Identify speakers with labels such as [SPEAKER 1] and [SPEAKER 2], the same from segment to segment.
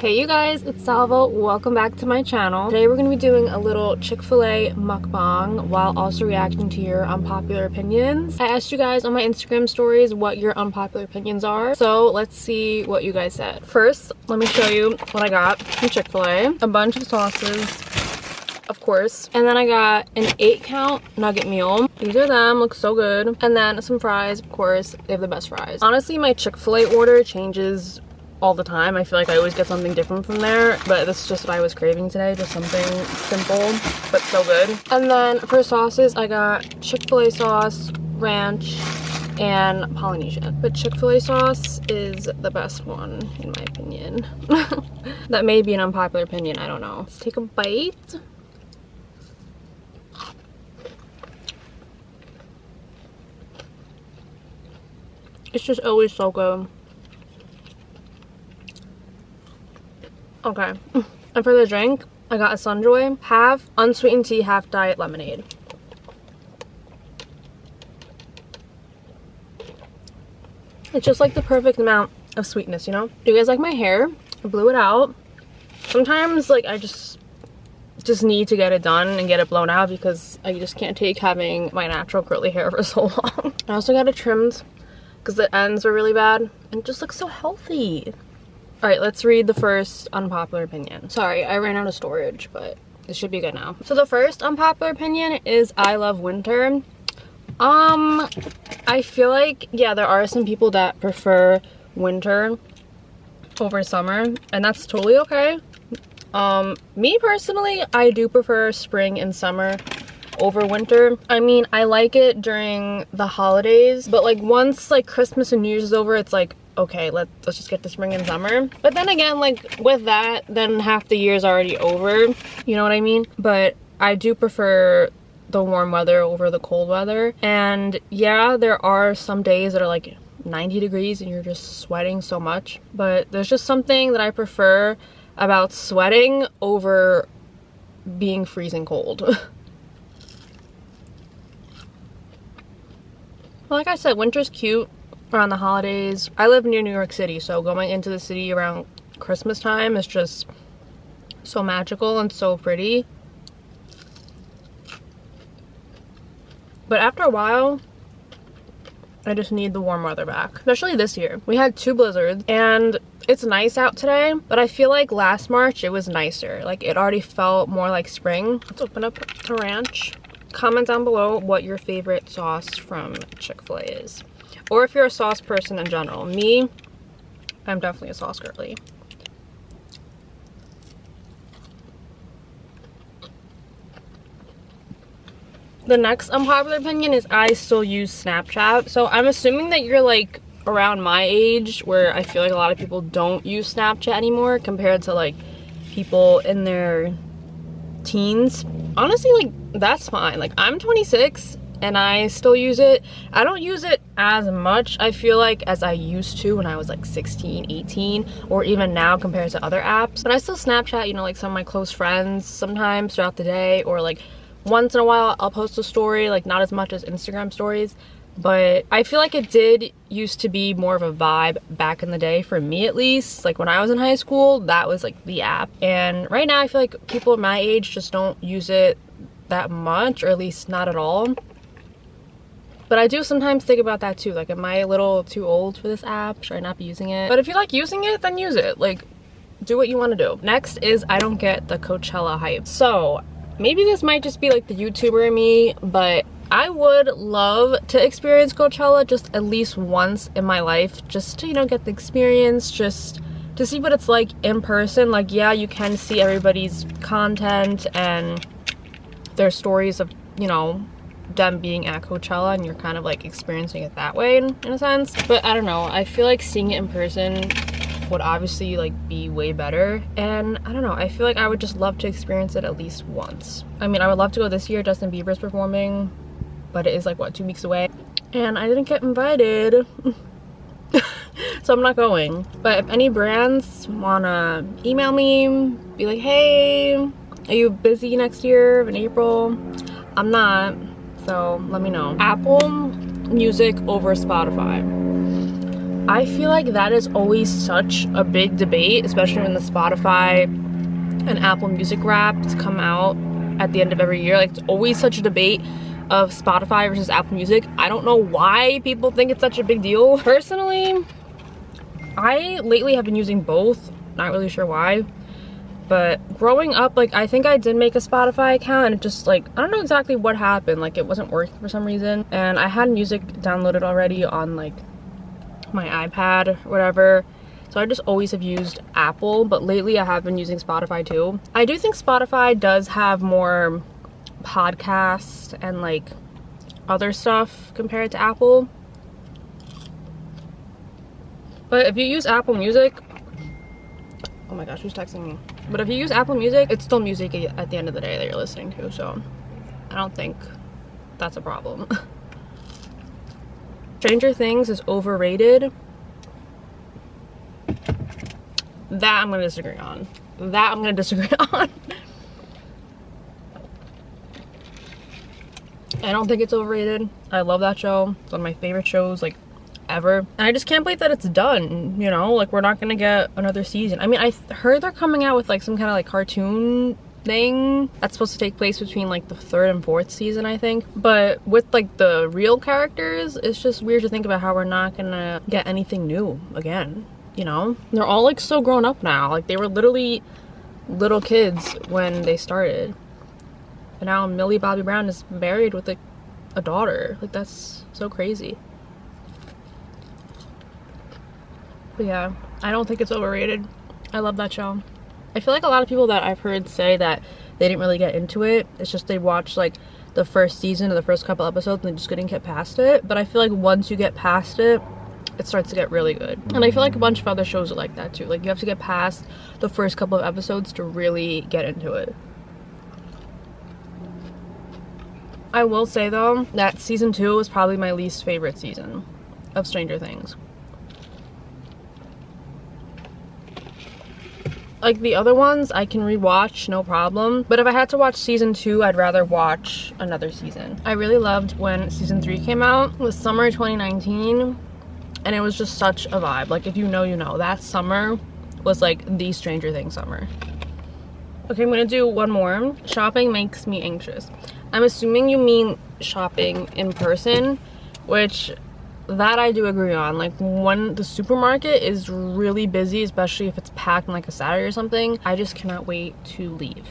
[SPEAKER 1] Hey you guys, it's Salva. Welcome back to my channel. Today we're going to be doing a little Chick-fil-A mukbang while also reacting to your unpopular opinions. I asked you guys on my Instagram stories what your unpopular opinions are, so let's see what you guys said. First, let me show you what I got from Chick-fil-A. A bunch of sauces, of course, and then I got an 8-count nugget meal. These are them, look so good. And then some fries, of course. They have the best fries. Honestly, my Chick-fil-A order changes all the time. I feel like I always get something different from there, but this is just what I was craving today, just something simple but so good. And then for sauces, I got Chick-fil-A sauce, ranch, and Polynesian, but Chick-fil-A sauce is the best one in my opinion. That may be an unpopular opinion, I don't know. Let's take a bite. It's just always so good. Okay, and for the drink, I got a Sunjoy, half unsweetened tea, half diet lemonade. It's just like the perfect amount of sweetness, you know? Do you guys like my hair? I blew it out. Sometimes, like, I just need to get it done and get it blown out because I just can't take having my natural curly hair for so long. I also got it trimmed because the ends are really bad and it just looks so healthy. All right, let's read the first unpopular opinion. Sorry, I ran out of storage, but it should be good now. So the first unpopular opinion is I love winter. I feel like, yeah, there are some people that prefer winter over summer, and that's totally okay. Me personally, I do prefer spring and summer over winter. I mean, I like it during the holidays, but like once like Christmas and New Year's is over, it's like, okay, let's just get to spring and summer. But then again, like with that, then half the year is already over, you know what I mean? But I do prefer the warm weather over the cold weather. And yeah, there are some days that are like 90 degrees and you're just sweating so much, but there's just something that I prefer about sweating over being freezing cold. Like I said, winter's cute around the holidays. I live near New York City, so going into the city around Christmas time is just so magical and so pretty. But after a while, I just need the warm weather back, especially this year. We had 2 blizzards and it's nice out today, but I feel like last March it was nicer. Like it already felt more like spring. Let's open up the ranch. Comment down below what your favorite sauce from Chick-fil-A is, or if you're a sauce person in general. Me, I'm definitely a sauce girly. The next unpopular opinion is I still use Snapchat. So I'm assuming that you're like around my age, where I feel like a lot of people don't use Snapchat anymore compared to like people in their teens. Honestly, like that's fine. Like I'm 26 and I still use it. I don't use it as much, I feel like, as I used to when I was like 16, 18, or even now compared to other apps. But I still Snapchat, you know, like some of my close friends sometimes throughout the day, or like once in a while I'll post a story, like not as much as Instagram stories. But I feel like it did used to be more of a vibe back in the day, for me at least. Like when I was in high school, that was like the app. And right now I feel like people my age just don't use it that much, or at least not at all. But I do sometimes think about that too. Like, am I a little too old for this app? Should I not be using it? But if you like using it, then use it. Like, do what you want to do. Next is I don't get the Coachella hype. So maybe this might just be like the YouTuber in me, but I would love to experience Coachella just at least once in my life, just to, you know, get the experience, just to see what it's like in person. Like, yeah, you can see everybody's content and their stories of, you know, them being at Coachella, and you're kind of like experiencing it that way in a sense. But I don't know, I feel like seeing it in person would obviously like be way better, and I don't know, I feel like I would just love to experience it at least once. I mean, I would love to go this year. Justin Bieber's performing, but it is like what, 2 weeks away, and I didn't get invited. So I'm not going. But if any brands wanna email me, be like, hey, are you busy next year in April? I'm not, so let me know. Apple Music over Spotify. I feel like that is always such a big debate, especially when the Spotify and Apple Music Wraps come out at the end of every year. Like, it's always such a debate of Spotify versus Apple Music. I don't know why people think it's such a big deal. Personally, I lately have been using both. Not really sure why. But growing up, like, I think I did make a Spotify account and it just, like, I don't know exactly what happened. Like, it wasn't working for some reason. And I had music downloaded already on, like, my iPad or whatever. So I just always have used Apple, but lately I have been using Spotify too. I do think Spotify does have more podcasts and, like, other stuff compared to Apple. But if you use Apple Music, oh my gosh, who's texting me? But if you use Apple Music, it's still music at the end of the day that you're listening to, so I don't think that's a problem. Stranger Things is overrated. That I'm gonna disagree on. I don't think it's overrated. I love that show. It's one of my favorite shows, like, ever. And I just can't believe that it's done, you know? Like, we're not gonna get another season. I mean, I heard they're coming out with, like, some kind of, like, cartoon thing that's supposed to take place between, like, the 3rd and 4th season, I think. But with, like, the real characters, it's just weird to think about how we're not gonna get anything new again, you know? They're all, like, so grown up now. Like, they were literally little kids when they started. And now Millie Bobby Brown is married with, like, a daughter. Like, that's so crazy. But yeah, I don't think it's overrated. I love that show. I feel like a lot of people that I've heard say that they didn't really get into it. It's just they watched, like, the first season or the first couple episodes and they just couldn't get past it. But I feel like once you get past it, it starts to get really good. And I feel like a bunch of other shows are like that too. Like, you have to get past the first couple of episodes to really get into it. I will say though that season 2 was probably my least favorite season of Stranger Things. Like, the other ones I can rewatch, no problem. But if I had to watch season 2, I'd rather watch another season. I really loved when season 3 came out. It was summer 2019. And it was just such a vibe. Like, if you know, you know. That summer was, like, the Stranger Things summer. Okay, I'm gonna do one more. Shopping makes me anxious. I'm assuming you mean shopping in person, which that I do agree on. Like, when the supermarket is really busy, especially if it's packed on, like, a Saturday or something, I just cannot wait to leave.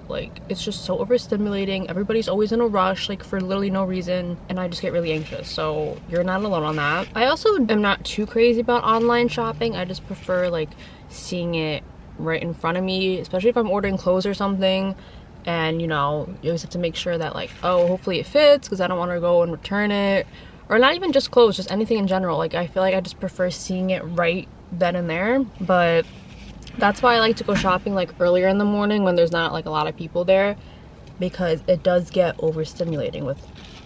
[SPEAKER 1] Like, it's just so overstimulating. Everybody's always in a rush, like, for literally no reason, and I just get really anxious. So you're not alone on that. I also am not too crazy about online shopping. I just prefer, like, seeing it right in front of me, especially if I'm ordering clothes or something. And, you know, you always have to make sure that, like, oh, hopefully it fits, because I don't want to go and return it. Or not even just clothes, just anything in general. Like, I feel like I just prefer seeing it right then and there. But that's why I like to go shopping, like, earlier in the morning when there's not, like, a lot of people there, because it does get overstimulating with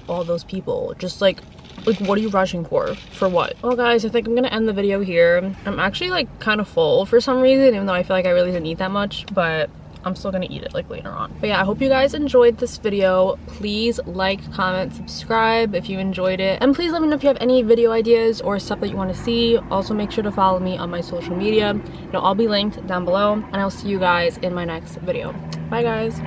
[SPEAKER 1] all those people. Just like what are you rushing for? For what? Well, guys, I think I'm gonna end the video here. I'm actually, like, kind of full for some reason, even though I feel like I really didn't eat that much, but I'm still gonna eat it, like, later on. But yeah, I hope you guys enjoyed this video. Please like, comment, subscribe if you enjoyed it, and please let me know if you have any video ideas or stuff that you want to see. Also, make sure to follow me on my social media. It'll all be linked down below, and I'll see you guys in my next video. Bye, guys.